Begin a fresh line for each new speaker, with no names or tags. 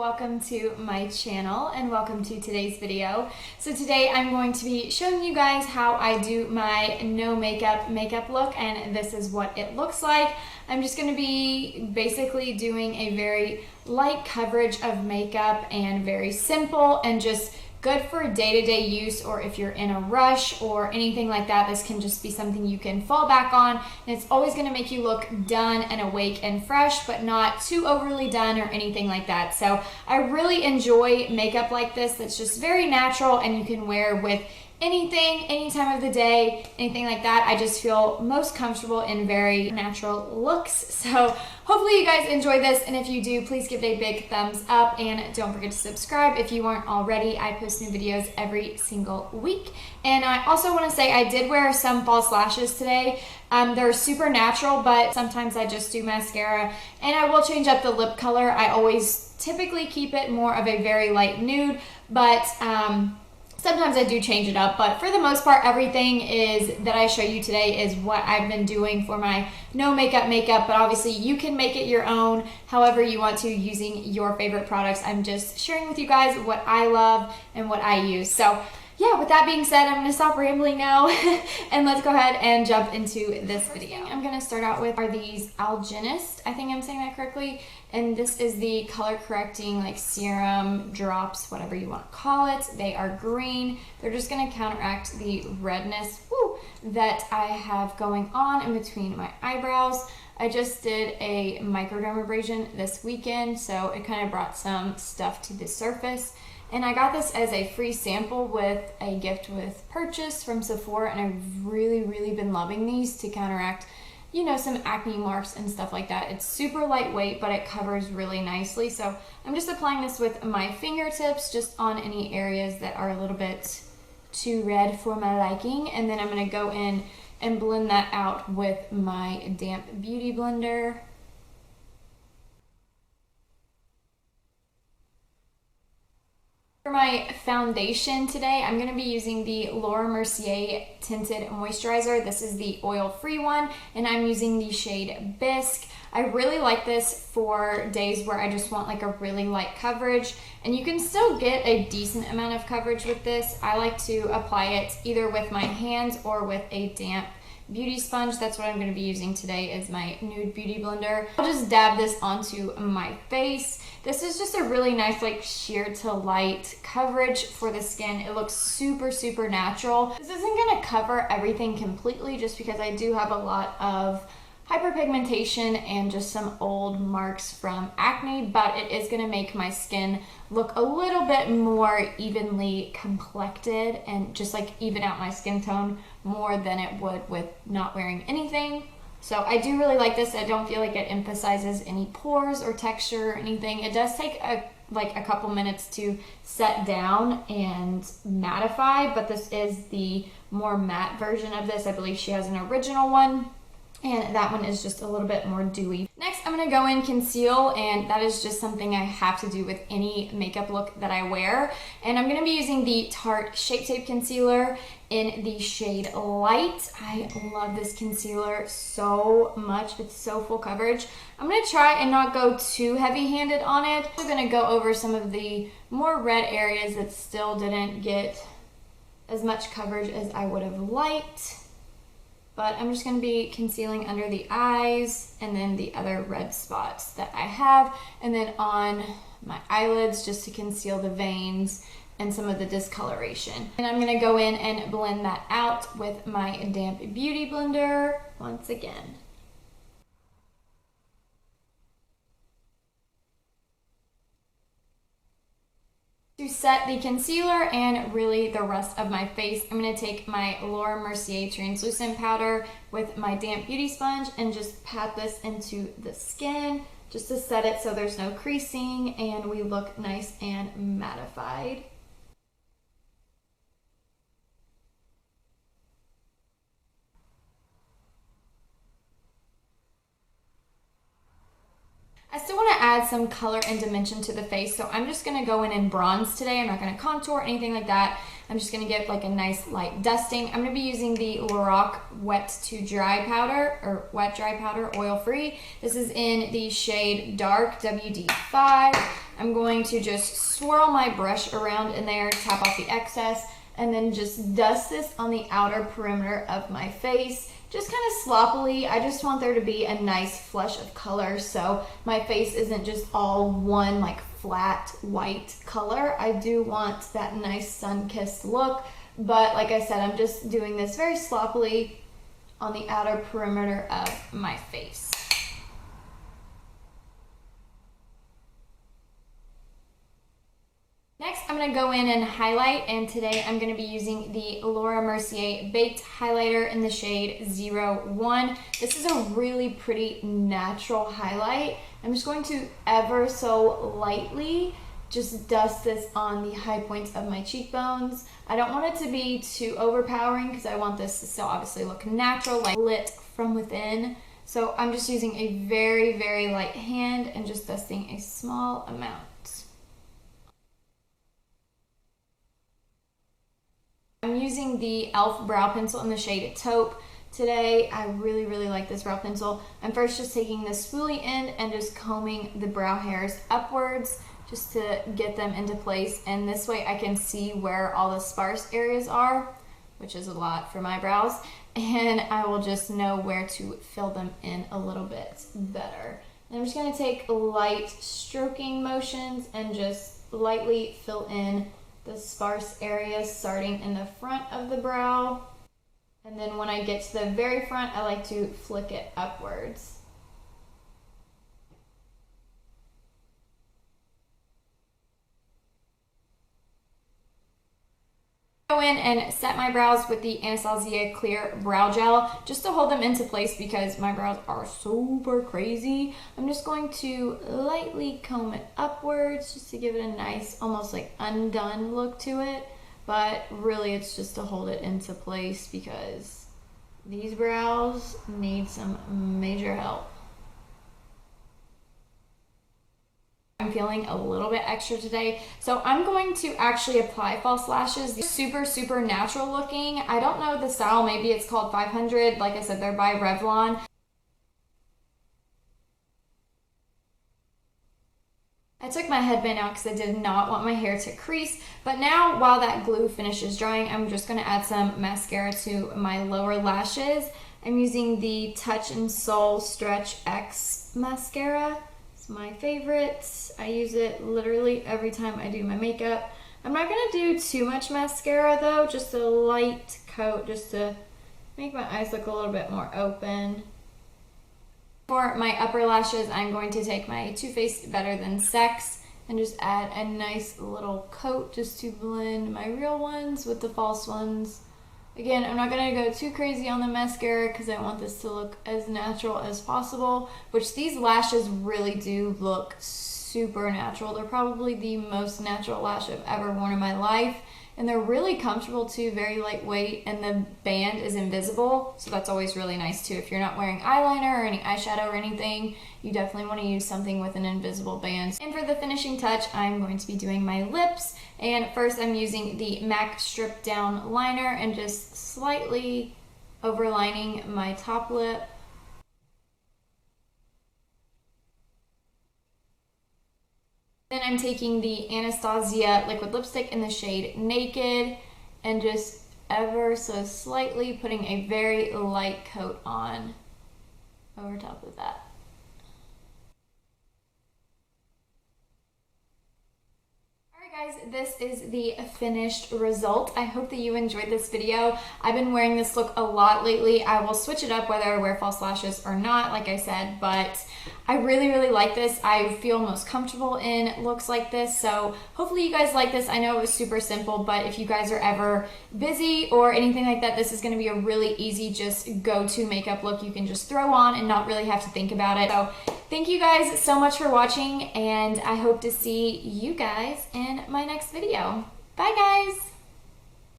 welcome to my channel and welcome to today's video. So today I'm going to be showing you guys how I do my no makeup look, and this is what it looks like. I'm just going to be basically doing a very light coverage of makeup and very simple and just good for day-to-day use, or if you're in a rush or anything like that. This can just be something you can fall back on, and it's always going to make you look done and awake and fresh, but not too overly done or anything like that. So I really enjoy makeup like this that's just very natural and you can wear with anything, any time of the day, anything like that. I just feel most comfortable in very natural looks. So hopefully you guys enjoy this, and if you do, please give it a big thumbs up and don't forget to subscribe if you weren't already. I post new videos every single week. And I also want to say I did wear some false lashes today. They're super natural, but sometimes I just do mascara, and I will change up the lip color. I always typically keep it more of a very light nude, but sometimes I do change it up, but for the most part, everything is that I show you today is what I've been doing for my no makeup, but obviously you can make it your own however you want to using your favorite products. I'm just sharing with you guys what I love and what I use. So yeah, with that being said, I'm going to stop rambling now and let's go ahead and jump into this video. I'm going to start out with are these Algenist, I think I'm saying that correctly, and this is the color correcting like serum drops, whatever you want to call it. They are green. They're just going to counteract the redness that I have going on in between my eyebrows. I just did a microdermabrasion this weekend, so it kind of brought some stuff to the surface. And I got this as a free sample with a gift with purchase from Sephora, and I've really been loving these to counteract, you know, some acne marks and stuff like that. It's super lightweight, but it covers really nicely. So I'm just applying this with my fingertips just on any areas that are a little bit too red for my liking. And then I'm going to go in and blend that out with my damp beauty blender. For my foundation today, I'm going to be using the Mercier Tinted Moisturizer. This is the oil-free one, and I'm using the shade Bisque. I really like this for days where I just want like a really light coverage, and you can still get a decent amount of coverage with this. I like to apply it either with my hands or with a damp beauty sponge. That's what I'm going to be using today is my nude beauty blender. I'll just dab this onto my face. This is just a really nice like sheer to light coverage for the skin. It looks super natural. This isn't going to cover everything completely just because I do have a lot of hyperpigmentation and just some old marks from acne, but it is going to make my skin look a little bit more evenly complected and just like even out my skin tone more than it would with not wearing anything. So I do really like this. I don't feel like it emphasizes any pores or texture or anything. It does take a couple minutes to set down and mattify, but this is the more matte version of this. I believe she has an original one, and that one is just a little bit more dewy. Next, I'm going to go in conceal, and that is just something I have to do with any makeup look that I wear. And I'm going to be using the Tarte Shape Tape Concealer in the shade Light. I love this concealer so much. It's so full coverage. I'm going to try and not go too heavy-handed on it. I'm going to go over some of the more red areas that still didn't get as much coverage as I would have liked. But I'm just going to be concealing under the eyes and then the other red spots that I have, and then on my eyelids just to conceal the veins and some of the discoloration. And I'm going to go in and blend that out with my damp beauty blender once again. To set the concealer and really the rest of my face, I'm going to take my Mercier translucent powder with my damp beauty sponge and just pat this into the skin just to set it so there's no creasing and we look nice and mattified. I still want to add some color and dimension to the face, so I'm just going to go in and bronze today. I'm not going to contour or anything like that. I'm just going to give like a nice light dusting. I'm going to be using the Lorac Wet Dry Powder, oil free. This is in the shade Dark WD5. I'm going to just swirl my brush around in there, tap off the excess, and then just dust this on the outer perimeter of my face. Just kind of sloppily. I just want there to be a nice flush of color so my face isn't just all one like flat white color. I do want that nice sun-kissed look, but like I said, I'm just doing this very sloppily on the outer perimeter of my face. Next, I'm going to go in and highlight, and today I'm going to be using the Laura Mercier Baked Highlighter in the shade 01. This is a really pretty natural highlight. I'm just going to ever so lightly just dust this on the high points of my cheekbones. I don't want it to be too overpowering because I want this to still obviously look natural, like lit from within. So I'm just using a very, very light hand and just dusting a small amount. I'm using the e.l.f. brow pencil in the shade Taupe today. I really, really like this brow pencil. I'm first just taking the spoolie end and just combing the brow hairs upwards just to get them into place, and this way I can see where all the sparse areas are, which is a lot for my brows, and I will just know where to fill them in a little bit better. And I'm just going to take light stroking motions and just lightly fill in the sparse areas starting in the front of the brow, and then when I get to the very front, I like to flick it upwards. Go in and set my brows with the Anastasia Clear Brow Gel just to hold them into place because my brows are super crazy. I'm just going to lightly comb it upwards just to give it a nice, almost like undone look to it. But really it's just to hold it into place because these brows need some major help. I'm feeling a little bit extra today, so I'm going to actually apply false lashes. They're super, super natural looking. I don't know the style, maybe it's called 500. Like I said, they're by Revlon. I took my headband out because I did not want my hair to crease, but now while that glue finishes drying, I'm just going to add some mascara to my lower lashes. I'm using the Touch and Soul Stretchex mascara. My favorite. I use it literally every time I do my makeup. I'm not going to do too much mascara though, just a light coat just to make my eyes look a little bit more open. For my upper lashes, I'm going to take my Too Faced Better Than Sex and just add a nice little coat just to blend my real ones with the false ones. Again, I'm not going to go too crazy on the mascara because I want this to look as natural as possible, which these lashes really do look super natural. They're probably the most natural lash I've ever worn in my life, and they're really comfortable too, very lightweight, and the band is invisible, so that's always really nice too. If you're not wearing eyeliner or any eyeshadow or anything, you definitely want to use something with an invisible band. And for the finishing touch, I'm going to be doing my lips, and first I'm using the MAC Stripdown liner and just slightly overlining my top lip. Then I'm taking the Anastasia liquid lipstick in the shade Naked and just ever so slightly putting a very light coat on over top of that. Guys, this is the finished result. I hope that you enjoyed this video. I've been wearing this look a lot lately. I will switch it up whether I wear false lashes or not, like I said, but I really, really like this. I feel most comfortable in looks like this, so hopefully you guys like this. I know it was super simple, but if you guys are ever busy or anything like that, this is going to be a really easy just go-to makeup look you can just throw on and not really have to think about it. So thank you guys so much for watching, and I hope to see you guys in my next video. Bye guys!